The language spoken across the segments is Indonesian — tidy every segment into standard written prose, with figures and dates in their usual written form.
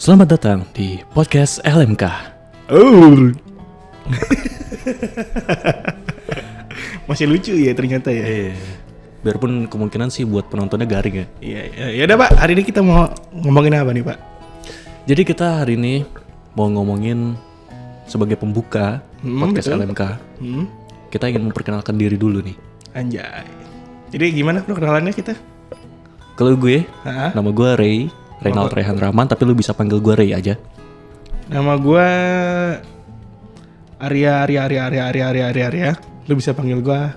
Selamat datang di podcast LMK. Oh. Masih lucu ya ternyata ya. Biarpun kemungkinan sih buat penontonnya garing ya. Iya, ya udah Pak. Hari ini kita mau ngomongin apa nih Pak? Jadi kita hari ini mau ngomongin sebagai pembuka podcast betul. LMK. Kita ingin memperkenalkan diri dulu nih. Anjay. Jadi gimana perkenalannya kita? Kalau gue, Hah? nama gue Reynald Rehan Rahman, tapi lu bisa panggil gue Ray aja. Nama gua Arya. Lu bisa panggil gua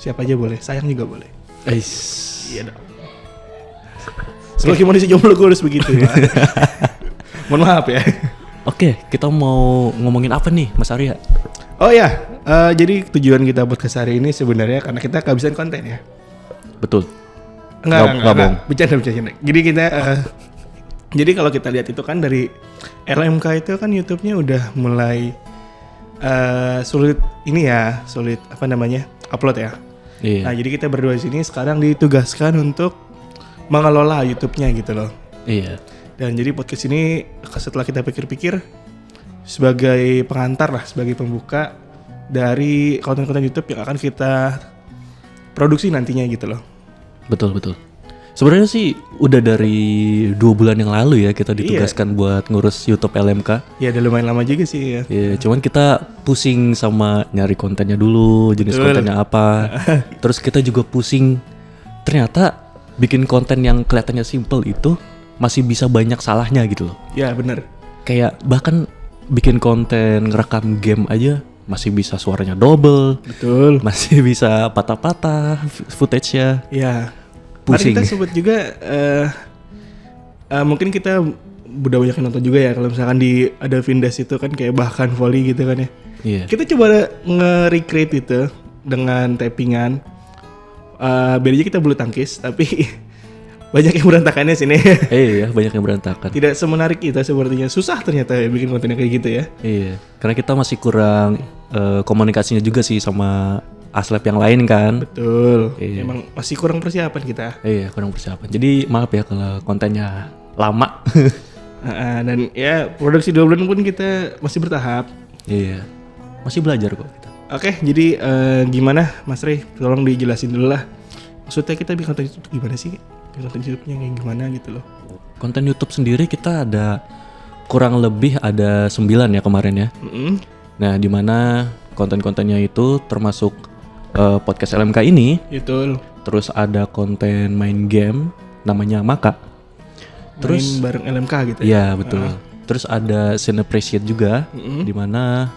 siapa aja boleh. Sayang juga boleh. Iya dong. Sebagai manusia jomblo gua harus begitu Pak. Mohon maaf ya. Oke, kita mau ngomongin apa nih, Mas Arya? Oh ya, jadi tujuan kita podcast hari ini sebenarnya karena kita kehabisan konten ya. Betul. Enggak. bohong. Bercanda. Jadi kita, jadi kalau kita lihat itu kan dari LMK itu kan YouTube-nya udah mulai sulit upload ya. Iya. Nah jadi kita berdua di sini sekarang ditugaskan untuk mengelola YouTube-nya gitu loh. Iya. Dan jadi podcast ini setelah kita pikir-pikir sebagai pengantar lah, sebagai pembuka dari konten-konten YouTube yang akan kita produksi nantinya gitu loh. Betul. Sebenarnya sih udah dari 2 bulan yang lalu ya kita ditugaskan buat ngurus YouTube LMK. Ya udah lumayan lama juga sih ya. Ya, cuman kita pusing sama nyari kontennya dulu, jenis kontennya apa. Terus kita juga pusing ternyata bikin konten yang kelihatannya simple itu masih bisa banyak salahnya gitu loh. Ya benar. Kayak bahkan bikin konten ngerekam game aja masih bisa suaranya double. Betul. Masih bisa patah-patah footage-nya. Ya. Pusing. Mari kita sebut juga mungkin kita udah banyak yang nonton juga ya kalau misalkan ada Vindas itu kan kayak bahkan volley gitu kan ya. Iya. Kita coba nge-recreate itu dengan tappingan. Biar aja kita bulu tangkis tapi banyak yang berantakannya sini. Iya, banyak yang berantakan. Tidak semenarik kita sepertinya. Susah ternyata ya bikin kontennya kayak gitu ya. Iya, karena kita masih kurang komunikasinya juga sih sama aslep yang lain kan. Betul. Iya. Emang masih kurang persiapan kita. Iya, kurang persiapan. Jadi maaf ya kalau kontennya lama. Dan ya produksi 2 bulan pun kita masih bertahap. Iya, masih belajar kok kita. Oke, jadi gimana Mas Rey? Tolong dijelasin dulu lah. Maksudnya kita bikin konten YouTube gimana sih? Bikin konten YouTube-nya kayak gimana gitu loh. Konten YouTube sendiri kita ada kurang lebih ada 9 ya kemarin ya. Nah, di mana konten-kontennya itu termasuk podcast LMK ini. Betul. Terus ada konten main game namanya Maka. Terus bareng LMK gitu ya. Iya, betul. Terus ada Scene Appreciate juga di mana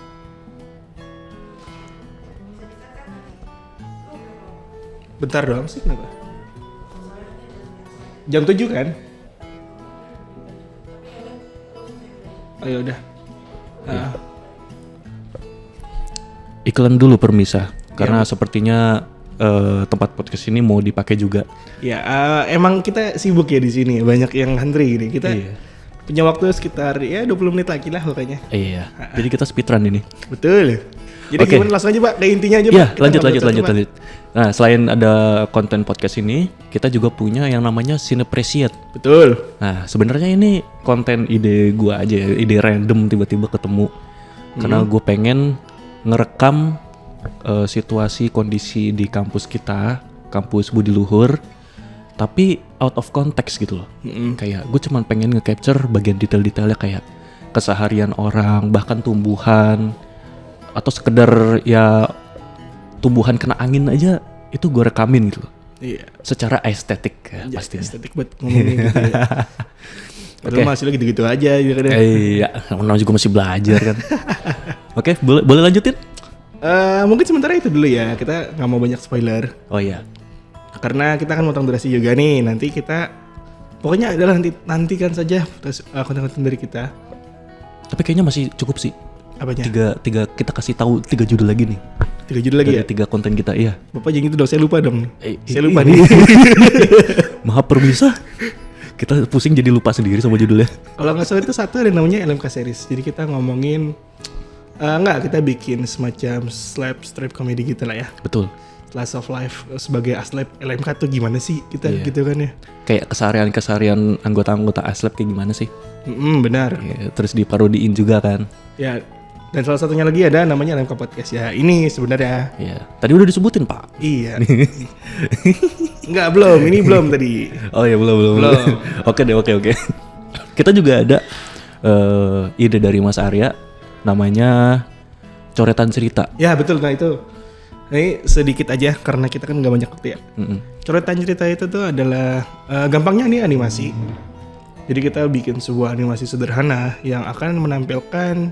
Bentar doang sih kenapa? Jam 7 kan? Oh ya udah. iklan dulu permisa karena sepertinya tempat podcast ini mau dipakai juga. Ya, emang kita sibuk ya di sini, banyak yang antri gini. Kita punya waktu sekitar ya 20 menit lagi lah pokoknya. Iya. Jadi kita speedrun ini. Betul. Jadi gimana langsung aja Pak, ke intinya aja Pak. Iya, Kita lanjut. Nah, selain ada konten podcast ini, kita juga punya yang namanya Scene Appreciate. Betul. Nah, sebenarnya ini konten ide gua aja, ide random tiba-tiba ketemu. Karena gue pengen ngerekam situasi kondisi di kampus kita, kampus Budi Luhur, tapi out of context gitu loh. Kayak gue cuman pengen nge-capture bagian detail-detailnya kayak keseharian orang, bahkan tumbuhan, atau sekedar ya tumbuhan kena angin aja itu gue rekamin gitu loh. Iya. Secara estetik ya, pastinya. Estetik buat ngomongin gitu ya. Padahal masih gitu-gitu aja gitu kan. Iya, namanya juga masih belajar kan. Oke, boleh lanjutin? Mungkin sementara itu dulu ya, kita nggak mau banyak spoiler. Oh iya. Karena kita kan motong durasi juga nih, nanti kita pokoknya adalah nantikan saja konten-konten dari kita. Tapi kayaknya masih cukup sih. Apanya? Tiga kita kasih tahu 3 judul lagi nih. 3 judul lagi Dari ya? 3 konten kita, iya. Bapak jangan gitu dong, saya lupa dong. Saya lupa ini. nih. Maaf permisa. Kita pusing jadi lupa sendiri sama judulnya. Kalau nggak salah itu satu ada namanya LMK series. Jadi kita ngomongin kita bikin semacam strip comedy gitu lah ya. Betul. Slice of life sebagai aslep LMK tuh gimana sih kita gitu kan ya. Kayak keseharian-keseharian anggota-anggota aslep kayak gimana sih? Benar. Ya, terus diparodiin juga kan. Ya, dan salah satunya lagi ada namanya LMK Podcast ya. Ini sebenarnya. Ya, tadi udah disebutin Pak. Iya. Enggak, belum. Ini belum tadi. Oh ya belum. Oke deh, oke. Kita juga ada ide dari Mas Arya, namanya coretan cerita. Ya betul, nah itu. Ini sedikit aja karena kita kan nggak banyak waktu ya. Coretan cerita itu tuh adalah gampangnya nih animasi. Jadi kita bikin sebuah animasi sederhana yang akan menampilkan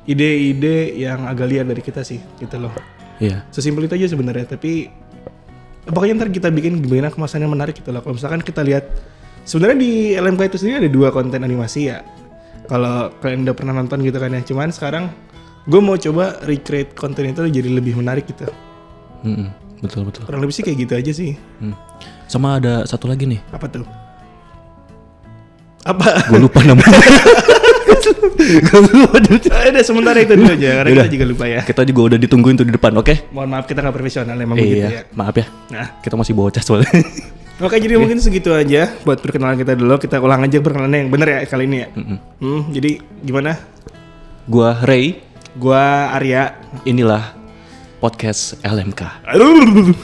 ide-ide yang agak liar dari kita sih, gitu loh. Iya. Sesimpel itu aja sebenarnya, tapi pokoknya ntar kita bikin gimana kemasannya menarik gitu loh. Kalau misalkan kita lihat, sebenarnya di LMK itu sendiri ada 2 konten animasi ya. Kalau kalian udah pernah nonton gitu kan ya, cuman sekarang gue mau coba recreate konten itu jadi lebih menarik gitu. Betul. Kurang lebih sih kayak gitu aja sih. Sama ada satu lagi nih. Apa tuh? Apa? Gue lupa namanya. Ada sementara itu dulu aja, karena kita juga lupa ya. Kita juga udah ditungguin tuh di depan, oke? Mohon maaf kita nggak profesional emang begitu ya. Maaf ya. Nah, Kita masih bocah soalnya. oke, jadi mungkin segitu aja buat perkenalan kita dulu. Kita ulang aja perkenalannya yang bener ya kali ini ya. Jadi gimana? Gua Ray. Gua Arya. Inilah podcast LMK. Aduh.